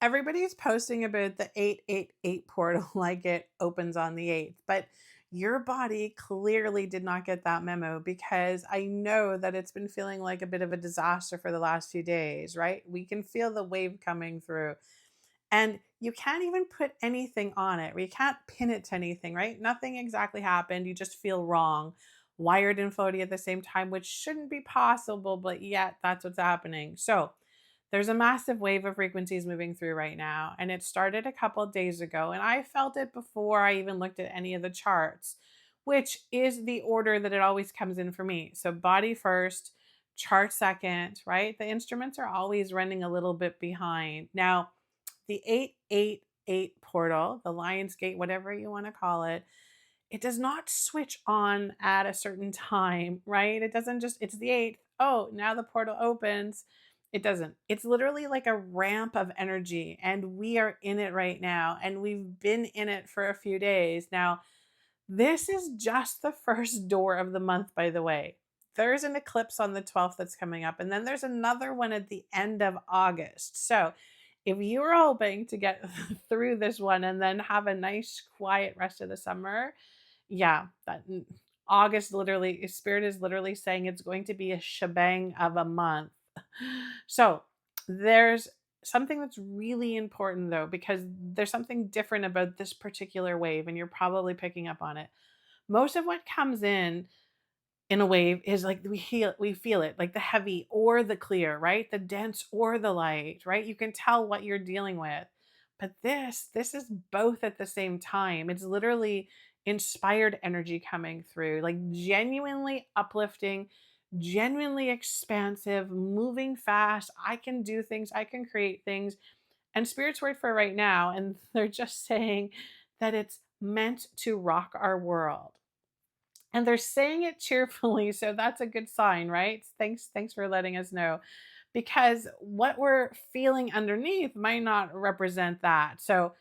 Everybody's posting about the 888 portal like it opens on the 8th, but your body clearly did not get that memo because I know that it's been feeling like a bit of a disaster for the last few days, right? We can feel the wave coming through. And you can't even put anything on it. We can't pin it to anything, right? Nothing exactly happened. You just feel wrong, wired and floaty at the same time, which shouldn't be possible, but yet that's what's happening. So there's a massive wave of frequencies moving through right now. And it started a couple of days ago. And I felt it before I even looked at any of the charts, which is the order that it always comes in for me. So body first, chart second, right? The instruments are always running a little bit behind. Now, the 888 portal, the Lion's Gate, whatever you want to call it does not switch on at a certain time, right? It doesn't just, it's the 8th. Oh, now the portal opens. It doesn't. It's literally like a ramp of energy, and we are in it right now. And we've been in it for a few days. Now, this is just the first door of the month, by the way. There's an eclipse on the 12th that's coming up, and then there's another one at the end of August. So, if you were hoping to get through this one and then have a nice, quiet rest of the summer, yeah, August literally, Spirit is literally saying it's going to be a shebang of a month. So, there's something that's really important though, because there's something different about this particular wave, and you're probably picking up on it. Most of what comes in a wave is like we feel it, like the heavy or the clear, right? The dense or the light, right? You can tell what you're dealing with. But this is both at the same time. It's literally inspired energy coming through, like genuinely uplifting, genuinely expansive, moving fast. I can do things, I can create things. And Spirit's word for right now, and they're just saying that it's meant to rock our world. And they're saying it cheerfully, so that's a good sign, right? Thanks for letting us know. Because what we're feeling underneath might not represent that. So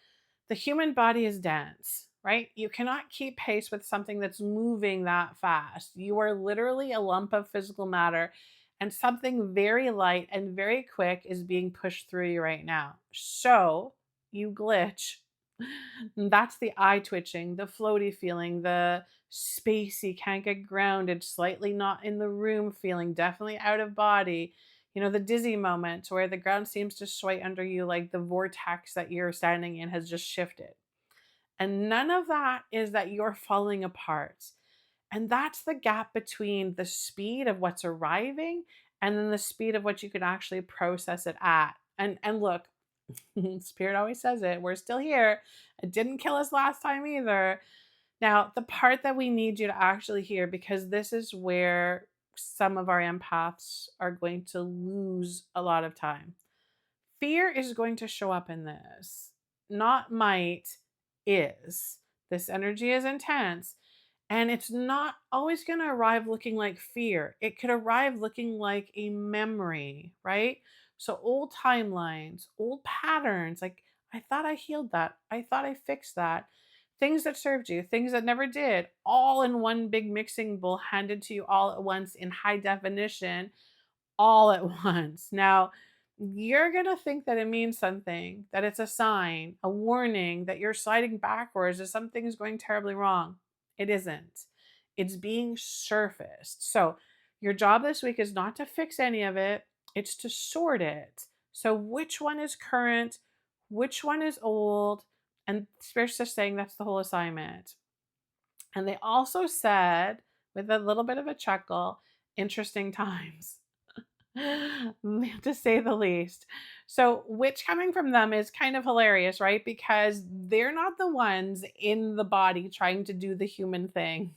the human body is dense, right? You cannot keep pace with something that's moving that fast. You are literally a lump of physical matter, and something very light and very quick is being pushed through you right now. So you glitch. That's the eye twitching, the floaty feeling, the spacey, can't get grounded, slightly not in the room feeling, definitely out of body. You know, the dizzy moment where the ground seems to sway under you like the vortex that you're standing in has just shifted. And none of that is that you're falling apart. And that's the gap between the speed of what's arriving and then the speed of what you can actually process it at. And look, Spirit always says it. We're still here. It didn't kill us last time either. Now, the part that we need you to actually hear, because this is where some of our empaths are going to lose a lot of time. Fear is going to show up in this, not might, is. This energy is intense. And it's not always going to arrive looking like fear. It could arrive looking like a memory, right? So, old timelines, old patterns, like, I thought I healed that. I thought I fixed that. Things that served you, things that never did, all in one big mixing bowl handed to you all at once in high definition, all at once. Now, you're going to think that it means something, that it's a sign, a warning that you're sliding backwards, that something is going terribly wrong. It isn't. It's being surfaced. So, your job this week is not to fix any of it, it's to sort it. So, which one is current? Which one is old? And Spirit's just saying that's the whole assignment. And they also said, with a little bit of a chuckle, interesting times. To say the least. So, which coming from them is kind of hilarious, right? Because they're not the ones in the body trying to do the human thing.